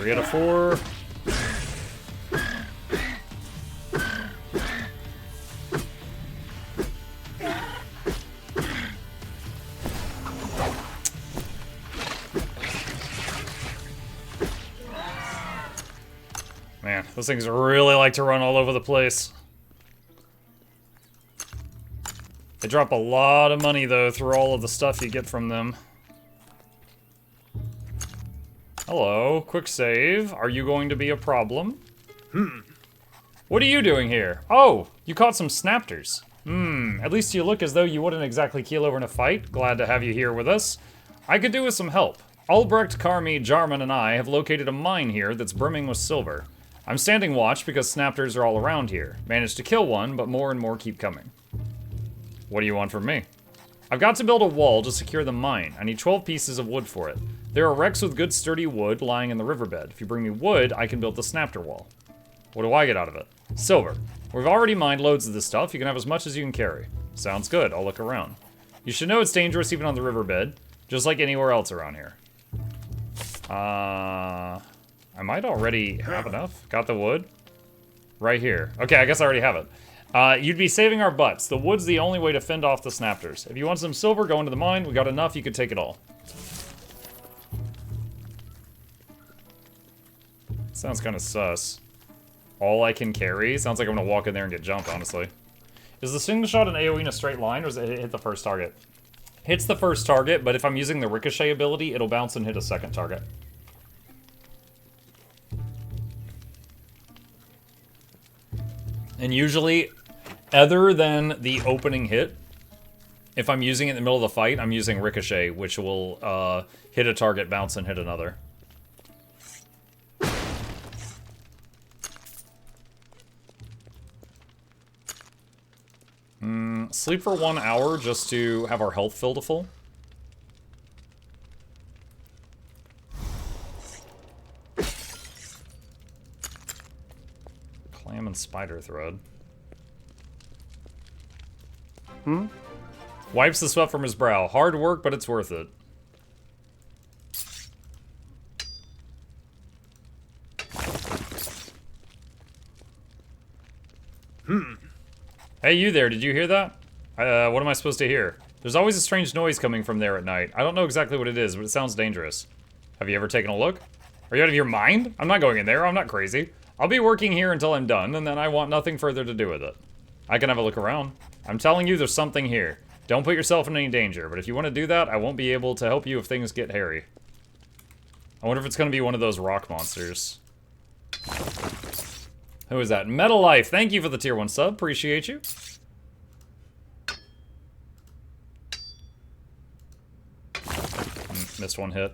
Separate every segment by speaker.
Speaker 1: 3 out of 4. Man, those things really like to run all over the place. They drop a lot of money, though, through all of the stuff you get from them. Hello, quick save. Are you going to be a problem? What are you doing here? Oh, you caught some snapters. At least you look as though you wouldn't exactly keel over in a fight. Glad to have you here with us. I could do with some help. Albrecht, Carmi, Jarman, and I have located a mine here that's brimming with silver. I'm standing watch because snapters are all around here. Managed to kill one, but more and more keep coming. What do you want from me? I've got to build a wall to secure the mine. I need 12 pieces of wood for it. There are wrecks with good sturdy wood lying in the riverbed. If you bring me wood, I can build the snapter wall. What do I get out of it? Silver. We've already mined loads of this stuff. You can have as much as you can carry. Sounds good. I'll look around. You should know it's dangerous even on the riverbed, just like anywhere else around here. I might already have enough. Got the wood? Right here. Okay, I guess I already have it. You'd be saving our butts. The wood's the only way to fend off the snapters. If you want some silver, go into the mine. We got enough, you could take it all. Sounds kind of sus. All I can carry? Sounds like I'm gonna walk in there and get jumped, honestly. Is the single shot an AoE in a straight line, or does it hit the first target? Hits the first target, but if I'm using the ricochet ability, it'll bounce and hit a second target. And usually, other than the opening hit, if I'm using it in the middle of the fight, I'm using ricochet, which will hit a target, bounce, and hit another. Sleep for 1 hour just to have our health fill to full. Clam and spider thread. Wipes the sweat from his brow. Hard work, but it's worth it. Hey, you there, did you hear that? What am I supposed to hear? There's always a strange noise coming from there at night. I don't know exactly what it is, but it sounds dangerous. Have you ever taken a look? Are you out of your mind? I'm not going in there, I'm not crazy. I'll be working here until I'm done, and then I want nothing further to do with it. I can have a look around. I'm telling you, there's something here. Don't put yourself in any danger, but if you want to do that, I won't be able to help you if things get hairy. I wonder if it's going to be one of those rock monsters. Who is that? Metal Life, thank you for the tier 1 sub, appreciate you. Missed one hit.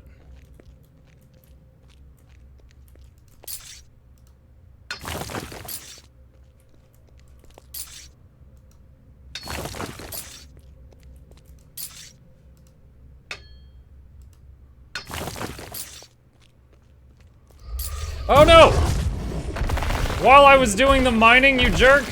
Speaker 1: Oh no! While I was doing the mining, you jerk!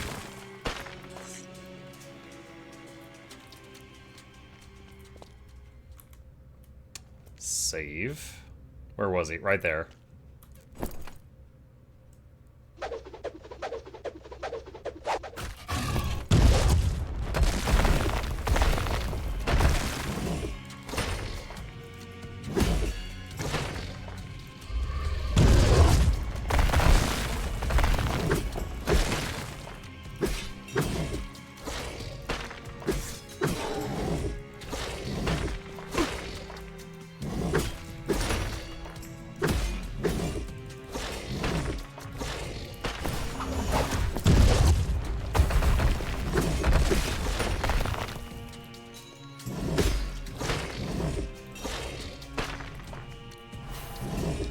Speaker 1: Save. Where was he? Right there.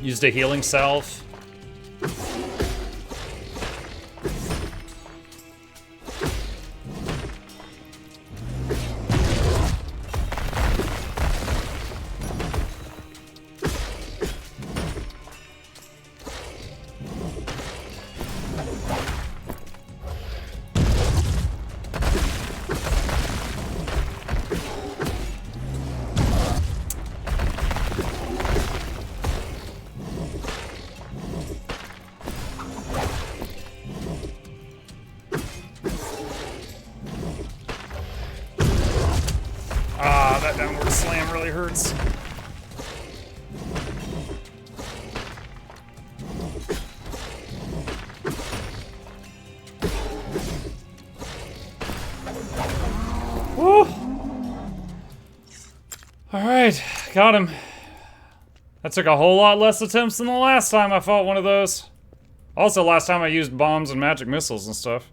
Speaker 1: Used a healing salve. really hurts. Woo! Alright, got him. That took a whole lot less attempts than the last time I fought one of those. Also, last time I used bombs and magic missiles and stuff.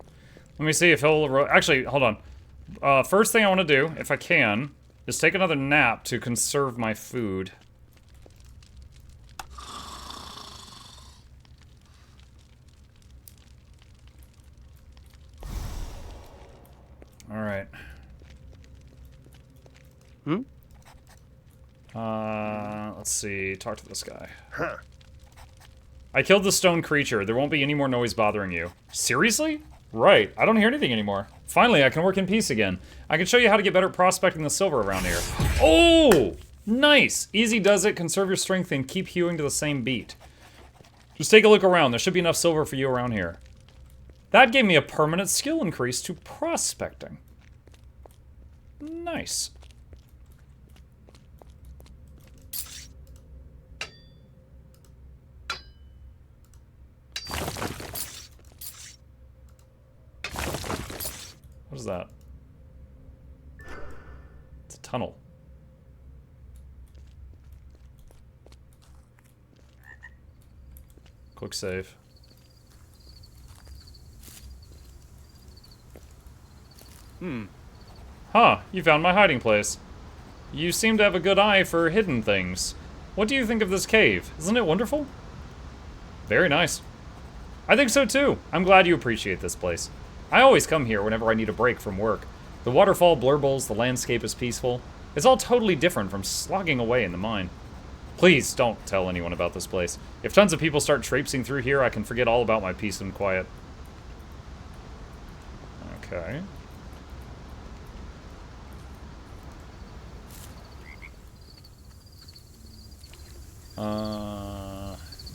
Speaker 1: Let me see if he'll... Actually, hold on. First thing I want to do, if I can, is take another nap to conserve my food. Alright. Let's see. Talk to this guy.
Speaker 2: Huh.
Speaker 1: I killed the stone creature. There won't be any more noise bothering you. Seriously? Right. I don't hear anything anymore. Finally, I can work in peace again. I can show you how to get better at prospecting the silver around here. Oh! Nice! Easy does it. Conserve your strength and keep hewing to the same beat. Just take a look around. There should be enough silver for you around here. That gave me a permanent skill increase to prospecting. Nice. What is that? It's a tunnel. Quick save. Huh, you found my hiding place. You seem to have a good eye for hidden things. What do you think of this cave? Isn't it wonderful? Very nice. I think so too. I'm glad you appreciate this place. I always come here whenever I need a break from work. The waterfall blurbles, the landscape is peaceful. It's all totally different from slogging away in the mine. Please don't tell anyone about this place. If tons of people start traipsing through here, I can forget all about my peace and quiet. Okay.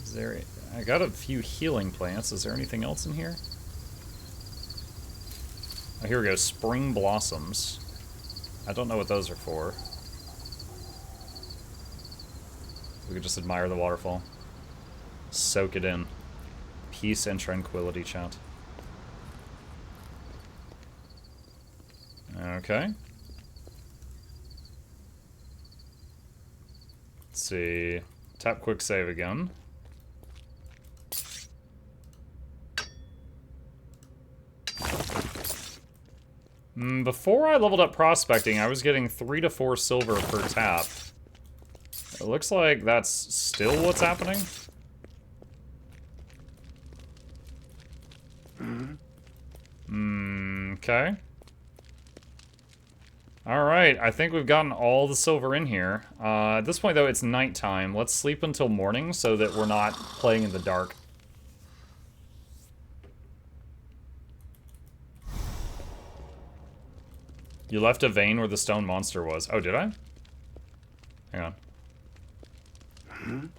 Speaker 1: Is there... I got a few healing plants. Is there anything else in here? Oh, here we go. Spring blossoms. I don't know what those are for. We could just admire the waterfall. Soak it in. Peace and tranquility, chat. Okay. Let's see. Tap quick save again. Before I leveled up prospecting, I was getting 3 to 4 silver per tap. It looks like that's still what's happening. Okay. Alright, I think we've gotten all the silver in here. At this point, though, it's nighttime. Let's sleep until morning so that we're not playing in the dark. You left a vein where the stone monster was. Oh, did I? Hang on.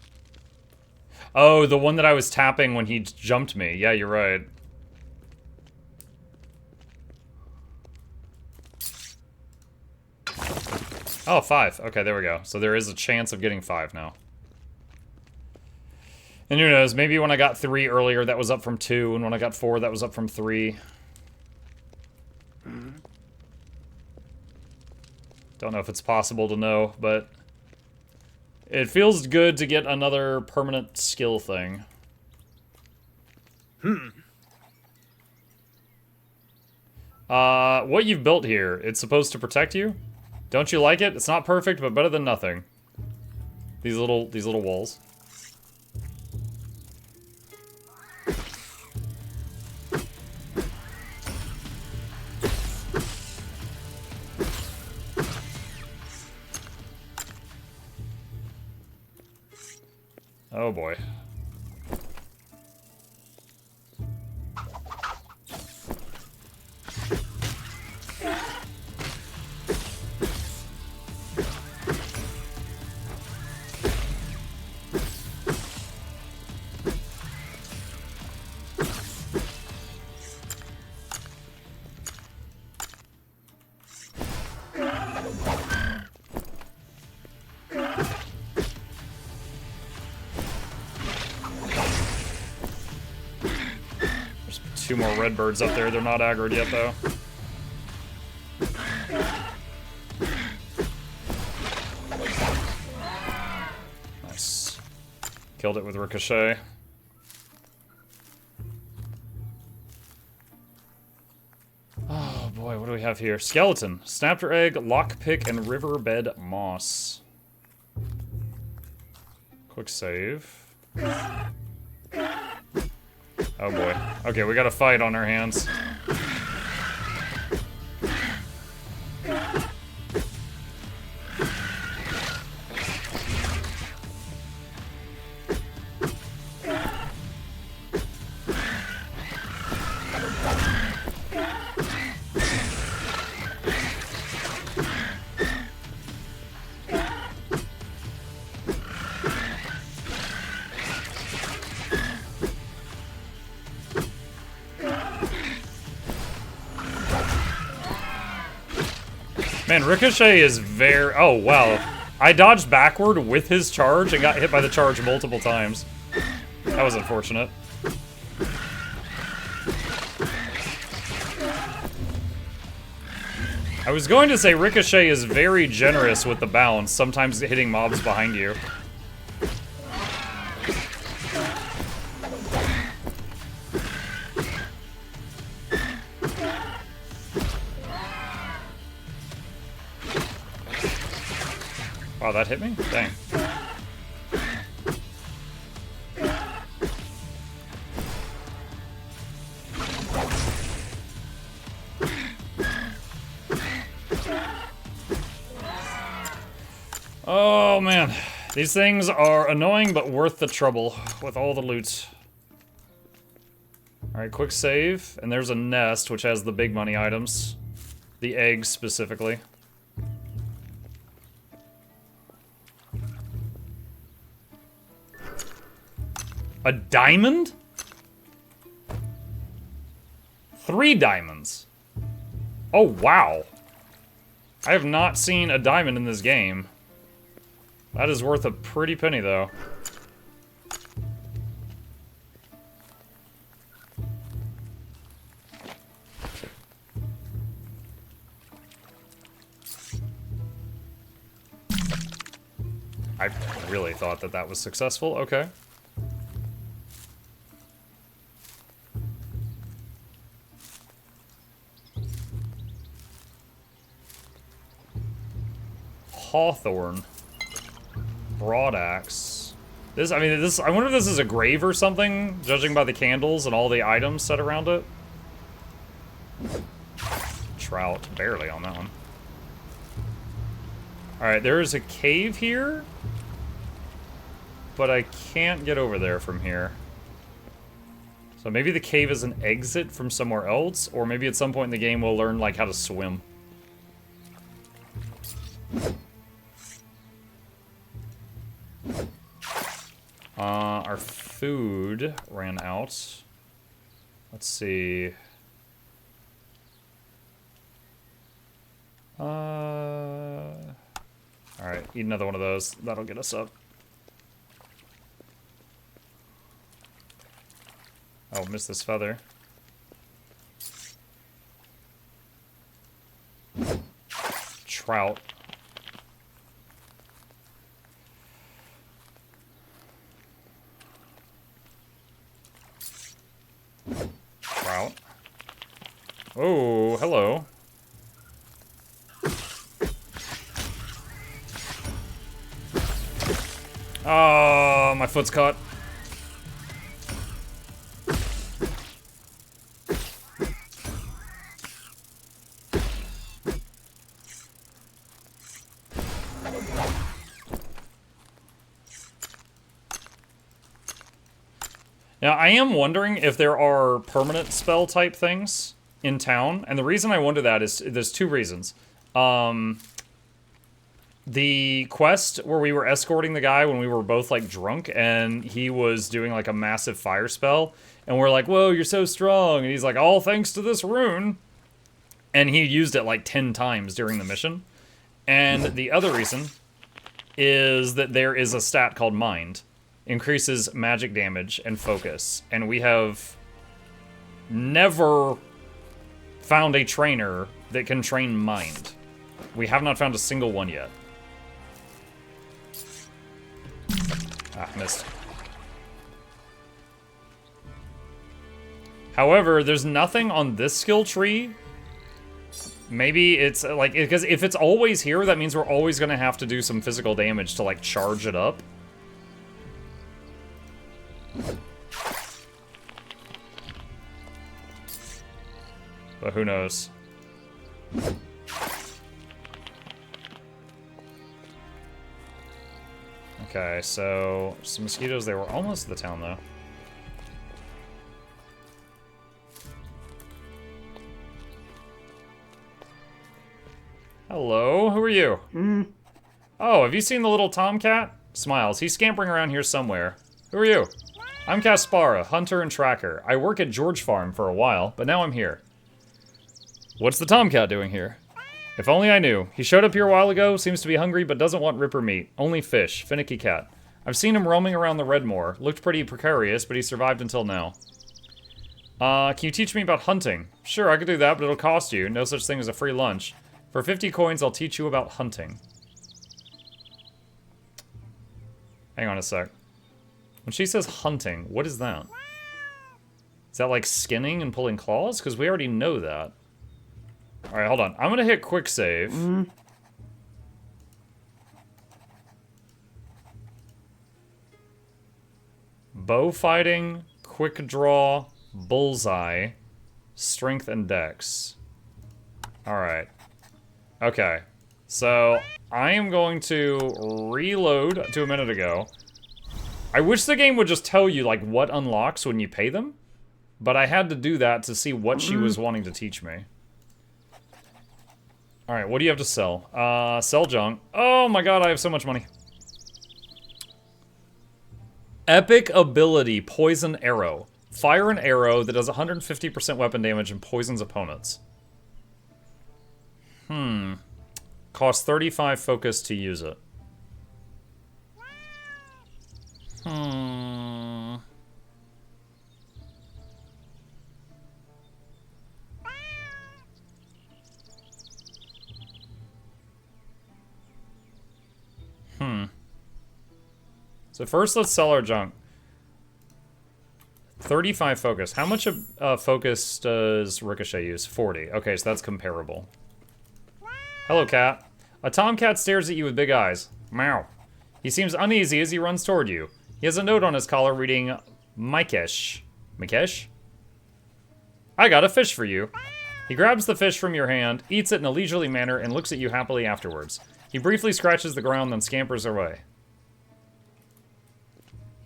Speaker 1: Oh, the one that I was tapping when he jumped me. Yeah, you're right. Oh, 5. Okay, there we go. So there is a chance of getting 5 now. And who knows, maybe when I got 3 earlier, that was up from 2, and when I got 4, that was up from 3. Don't know if it's possible to know, but it feels good to get another permanent skill thing. What you've built here, it's supposed to protect you? Don't you like it? It's not perfect, but better than nothing. These little walls. Oh boy. 2 more red birds up there. They're not aggroed yet, though. Nice. Killed it with Ricochet. Oh boy, what do we have here? Skeleton, Snapter Egg, Lockpick, and Riverbed Moss. Quick save. Oh boy. Okay, we got a fight on our hands. Man, Ricochet is very... Oh, wow. I dodged backward with his charge and got hit by the charge multiple times. That was unfortunate. I was going to say Ricochet is very generous with the bounce, sometimes hitting mobs behind you. Wow, that hit me? Dang. Oh, man. These things are annoying, but worth the trouble with all the loot. Alright, quick save. And there's a nest, which has the big money items. The eggs, specifically. A diamond? 3 diamonds. Oh, wow. I have not seen a diamond in this game. That is worth a pretty penny, though. I really thought that that was successful. Okay. Hawthorn. Broadaxe. This, I mean, this, I wonder if this is a grave or something, judging by the candles and all the items set around it. Trout, barely on that one. Alright, there is a cave here, but I can't get over there from here. So maybe the cave is an exit from somewhere else, or maybe at some point in the game we'll learn, like, how to swim. Our food ran out. Let's see. Alright, eat another one of those. That'll get us up. Oh, missed this feather. Trout. Trout. Oh, hello. Oh, my foot's caught. Now, I am wondering if there are permanent spell type things in town, and the reason I wonder that is there's 2 reasons. The quest where we were escorting the guy when we were both, like, drunk, and he was doing, like, a massive fire spell, and we're like, whoa, you're so strong, and he's like, all thanks to this rune, and he used it, like, 10 times during the mission. And the other reason is that there is a stat called Mind. Increases magic damage and focus, and we have never found a trainer that can train mind. We have not found a single one yet. Ah, missed. However, there's nothing on this skill tree. Maybe it's like, because if it's always here, that means we're always going to have to do some physical damage to like charge it up. But who knows? Okay, so some mosquitoes. They were almost to the town though. Hello, who are you? Oh, have you seen the little tomcat? Smiles. He's scampering around here somewhere. Who are you? I'm Kaspara, hunter and tracker. I work at George Farm for a while, but now I'm here. What's the tomcat doing here? If only I knew. He showed up here a while ago, seems to be hungry, but doesn't want ripper meat. Only fish. Finicky cat. I've seen him roaming around the Redmoor. Looked pretty precarious, but he survived until now. Can you teach me about hunting? Sure, I could do that, but it'll cost you. No such thing as a free lunch. For 50 coins, I'll teach you about hunting. Hang on a sec. When she says hunting, what is that? Is that like skinning and pulling claws? Because we already know that. Alright, hold on. I'm going to hit quick save. Bow fighting, quick draw, bullseye, strength and dex. Alright. Okay. So, I am going to reload to a minute ago. I wish the game would just tell you, like, what unlocks when you pay them. But I had to do that to see what she was wanting to teach me. Alright, what do you have to sell? Sell junk. Oh my god, I have so much money. Epic ability, Poison Arrow. Fire an arrow that does 150% weapon damage and poisons opponents. Costs 35 focus to use it. So first, let's sell our junk. 35 focus. How much of focus does Ricochet use? 40. Okay, so that's comparable. Hello, cat. A tomcat stares at you with big eyes. Meow. He seems uneasy as he runs toward you. He has a note on his collar reading, Mikesh. Mikesh? I got a fish for you. He grabs the fish from your hand, eats it in a leisurely manner, and looks at you happily afterwards. He briefly scratches the ground, then scampers away.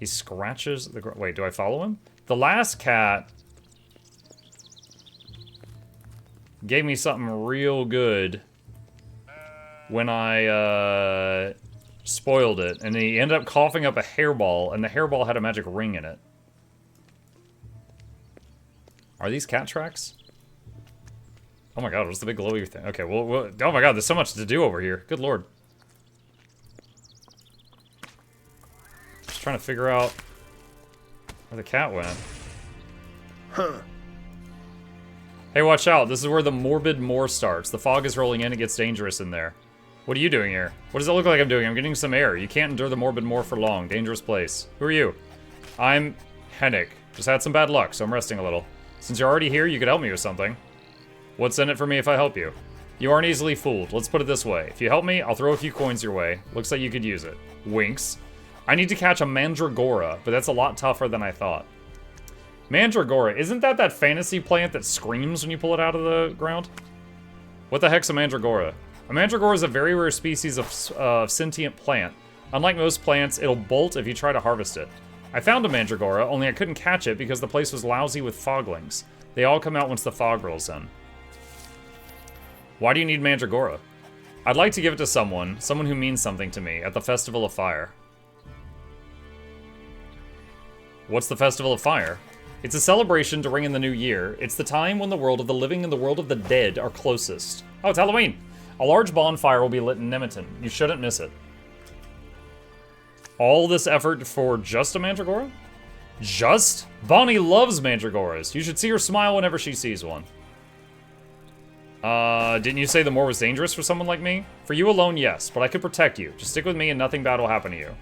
Speaker 1: He scratches the ground. Wait, do I follow him? The last cat gave me something real good when I spoiled it, and he ended up coughing up a hairball, and the hairball had a magic ring in it. Are these cat tracks? Oh my god, what's the big glowy thing? Okay, well, oh my god, there's so much to do over here. Good lord. Just trying to figure out where the cat went. Hey, watch out. This is where the morbid moor starts. The fog is rolling in. It gets dangerous in there. What are you doing here? What does it look like I'm doing? I'm getting some air. You can't endure the morbid moor for long. Dangerous place. Who are you? I'm Hennick. Just had some bad luck, so I'm resting a little. Since you're already here, you could help me with something. What's in it for me if I help you? You aren't easily fooled. Let's put it this way. If you help me, I'll throw a few coins your way. Looks like you could use it. Winks. I need to catch a mandragora, but that's a lot tougher than I thought. Mandragora, isn't that fantasy plant that screams when you pull it out of the ground? What the heck's a mandragora? A mandragora is a very rare species of sentient plant. Unlike most plants, it'll bolt if you try to harvest it. I found a mandragora, only I couldn't catch it because the place was lousy with foglings. They all come out once the fog rolls in. Why do you need mandragora? I'd like to give it to someone who means something to me, at the Festival of Fire. What's the Festival of Fire? It's a celebration to ring in the new year. It's the time when the world of the living and the world of the dead are closest. Oh, it's Halloween! A large bonfire will be lit in Nemeton. You shouldn't miss it. All this effort for just a mandragora? Just? Bonnie loves mandragoras. You should see her smile whenever she sees one. Didn't you say the moor was dangerous for someone like me? For you alone, yes, but I could protect you. Just stick with me and nothing bad will happen to you.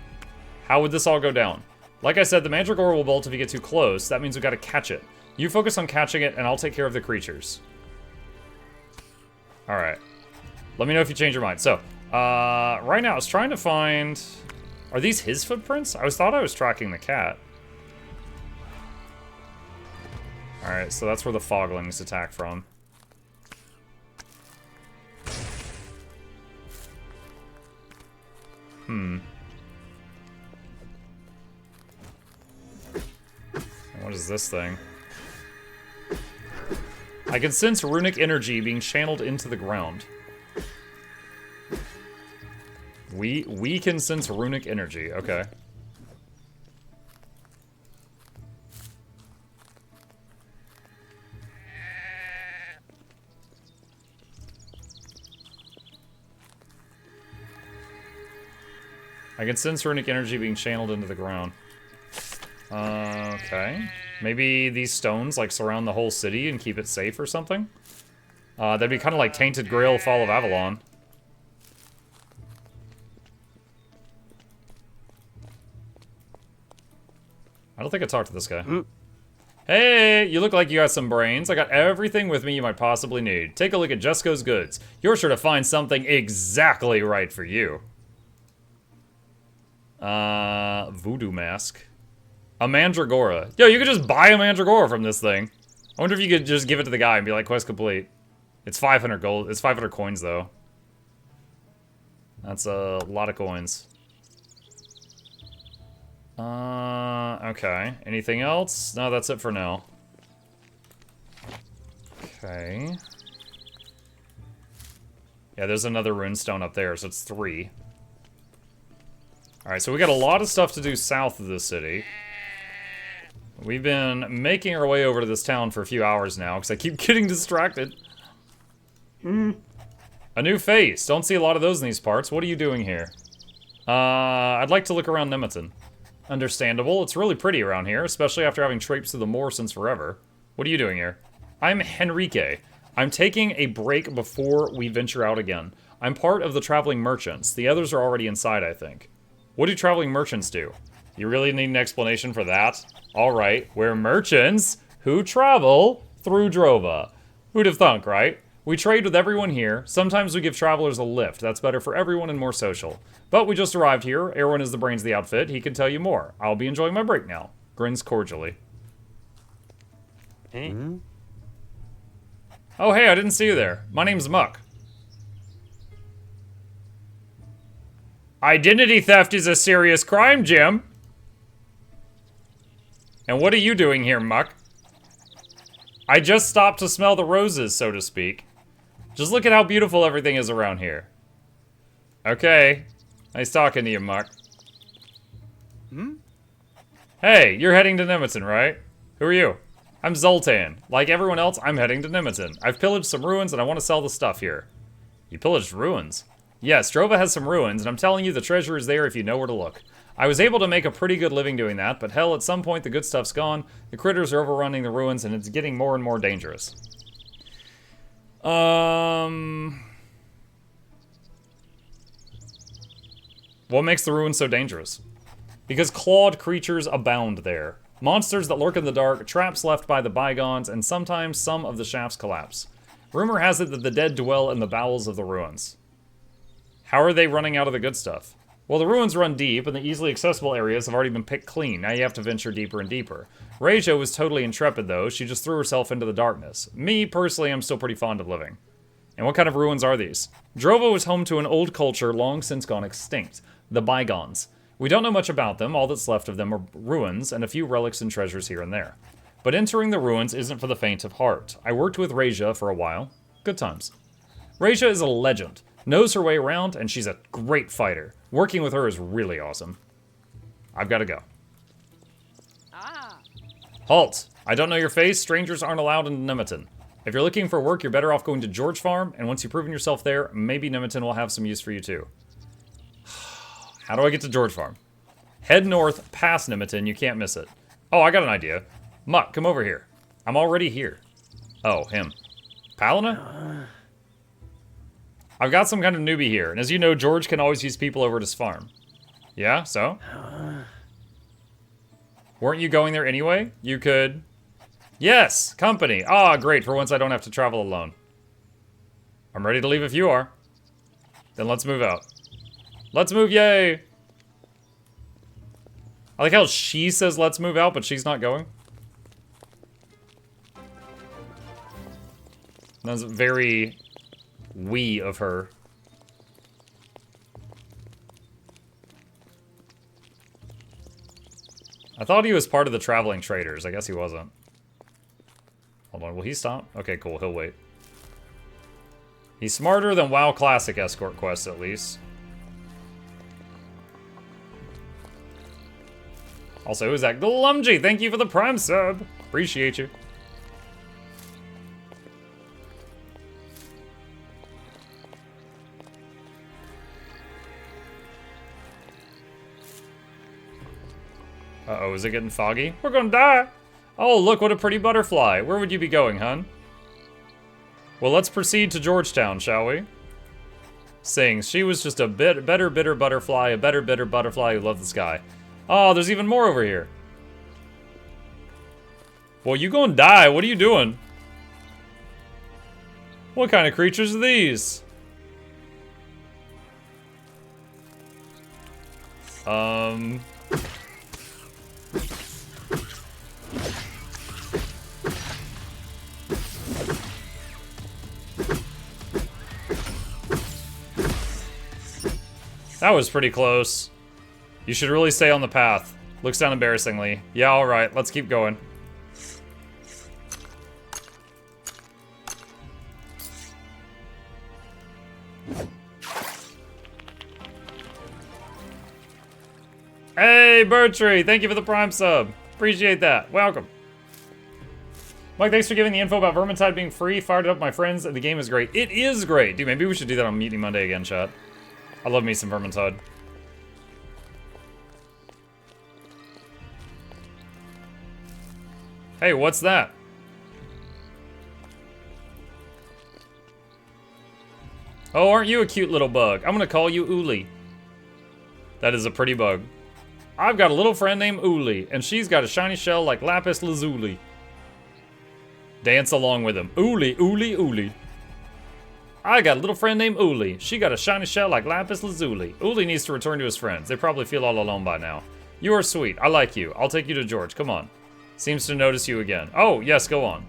Speaker 1: How would this all go down? Like I said, the mandragora will bolt if you get too close. That means we gotta catch it. You focus on catching it, and I'll take care of the creatures. Alright. Let me know if you change your mind. So, right now I was trying to find... Are these his footprints? Thought I was tracking the cat. Alright, so that's where the foglings attack from. What is this thing? I can sense runic energy being channeled into the ground. We can sense runic energy, okay. I can sense runic energy being channeled into the ground. Okay. Maybe these stones, like, surround the whole city and keep it safe or something? That'd be kind of like Tainted Grail, Fall of Avalon. I don't think I talked to this guy. Hey, you look like you got some brains. I got everything with me you might possibly need. Take a look at Jesco's goods. You're sure to find something exactly right for you. Voodoo mask. A mandragora. Yo, you could just buy a mandragora from this thing. I wonder if you could just give it to the guy and be like, quest complete. It's 500 gold. It's 500 coins, though. That's a lot of coins. Okay. Anything else? No, that's it for now. Okay. Yeah, there's another runestone up there, so it's 3. Alright, so we got a lot of stuff to do south of the city. We've been making our way over to this town for a few hours now, because I keep getting distracted. A new face. Don't see a lot of those in these parts. What are you doing here? I'd like to look around Nemeton. Understandable. It's really pretty around here, especially after having traipsed through the moor since forever. What are you doing here? I'm Henrique. I'm taking a break before we venture out again. I'm part of the traveling merchants. The others are already inside, I think. What do traveling merchants do? You really need an explanation for that? Alright, we're merchants who travel through Drova. Who'd have thunk, right? We trade with everyone here. Sometimes we give travelers a lift. That's better for everyone and more social. But we just arrived here. Erwin is the brains of the outfit. He can tell you more. I'll be enjoying my break now. Grins cordially.
Speaker 2: Hey.
Speaker 1: Oh, hey, I didn't see you there. My name's Muck. Identity theft is a serious crime, Jim. And what are you doing here, Muck? I just stopped to smell the roses, so to speak. Just look at how beautiful everything is around here. Okay. Nice talking to you, Muck. Hey, you're heading to Nemeton, right? Who are you? I'm Zoltan. Like everyone else, I'm heading to Nemeton. I've pillaged some ruins and I want to sell the stuff here. You pillaged ruins? Yes, Drova has some ruins, and I'm telling you the treasure is there if you know where to look. I was able to make a pretty good living doing that, but hell, at some point the good stuff's gone, the critters are overrunning the ruins, and it's getting more and more dangerous. What makes the ruins so dangerous? Because clawed creatures abound there. Monsters that lurk in the dark, traps left by the bygones, and sometimes some of the shafts collapse. Rumor has it that the dead dwell in the bowels of the ruins. How are they running out of the good stuff? Well, the ruins run deep, and the easily accessible areas have already been picked clean. Now you have to venture deeper and deeper. Reija was totally intrepid, though. She just threw herself into the darkness. Me, personally, I'm still pretty fond of living. And what kind of ruins are these? Drova was home to an old culture long since gone extinct. The bygones. We don't know much about them. All that's left of them are ruins, and a few relics and treasures here and there. But entering the ruins isn't for the faint of heart. I worked with Reija for a while. Good times. Reija is a legend. Knows her way around, and she's a great fighter. Working with her is really awesome. I've got to go. Halt! I don't know your face. Strangers aren't allowed in Nemeton. If you're looking for work, you're better off going to George Farm, and once you've proven yourself there, maybe Nemeton will have some use for you too. How do I get to George Farm? Head north past Nemeton, you can't miss it. Oh, I got an idea. Muck, come over here. I'm already here. Oh, him. Palina? I've got some kind of newbie here, and as you know, George can always use people over at his farm. Yeah, so? Weren't you going there anyway? You could... Yes! Company! Ah, great, for once I don't have to travel alone. I'm ready to leave if you are. Then let's move out. Let's move, yay! I like how she says let's move out, but she's not going. That's very we of her. I thought he was part of the traveling traders. I guess he wasn't. Hold on, will he stop? Okay, cool, he'll wait. He's smarter than WoW Classic escort quests, at least. Also, who's that? Glumgy, thank you for the Prime sub. Appreciate you. Uh-oh, is it getting foggy? We're gonna die! Oh, look, what a pretty butterfly. Where would you be going, hun? Well, let's proceed to Georgetown, shall we? Sings, she was just a better bitter butterfly, a better bitter butterfly who loved the sky. Oh, there's even more over here. Well, you gonna die. What are you doing? What kind of creatures are these? That was pretty close. You should really stay on the path. Looks down embarrassingly. Yeah, alright, let's keep going. Hey, Bertree, thank you for the Prime sub. Appreciate that. Welcome. Mike, thanks for giving the info about Vermintide being free. Fired it up, my friends. The game is great. It is great. Dude, maybe we should do that on Mutiny Monday again, chat. I love me some Vermintide. Hey, what's that? Oh, aren't you a cute little bug? I'm gonna call you Uli. That is a pretty bug. I've got a little friend named Uli, and she's got a shiny shell like lapis lazuli. Dance along with him. Uli, Uli, Uli. I got a little friend named Uli. She got a shiny shell like lapis lazuli. Uli needs to return to his friends. They probably feel all alone by now. You are sweet. I like you. I'll take you to George. Come on. Seems to notice you again. Oh, yes, go on.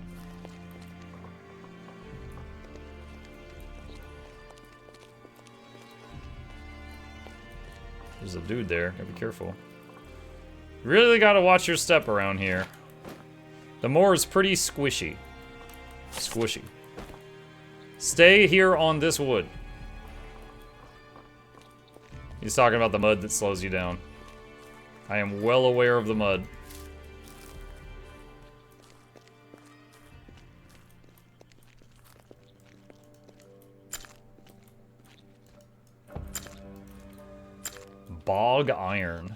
Speaker 1: There's a dude there. Gotta be careful. Really gotta watch your step around here. The moor is pretty squishy. Squishy. Stay here on this wood. He's talking about the mud that slows you down. I am well aware of the mud. Bog iron.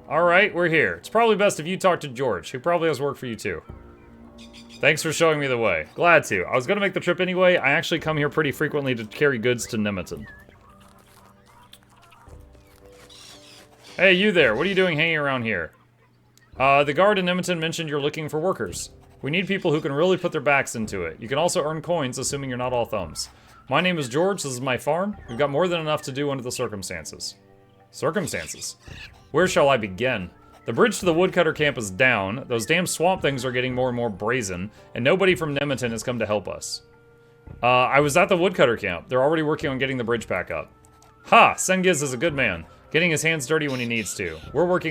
Speaker 1: Alright, we're here. It's probably best if you talk to George, who probably has work for you too. Thanks for showing me the way. Glad to. I was gonna make the trip anyway. I actually come here pretty frequently to carry goods to Nemeton. Hey, you there. What are you doing hanging around here? The guard in Nemeton mentioned you're looking for workers. We need people who can really put their backs into it. You can also earn coins, assuming you're not all thumbs. My name is George. This is my farm. We've got more than enough to do under the circumstances. Circumstances? Where shall I begin? The bridge to the woodcutter camp is down, those damn swamp things are getting more and more brazen, and nobody from Nemeton has come to help us. I was at the woodcutter camp. They're already working on getting the bridge back up. Ha! Sengiz is a good man, getting his hands dirty when he needs to. We're working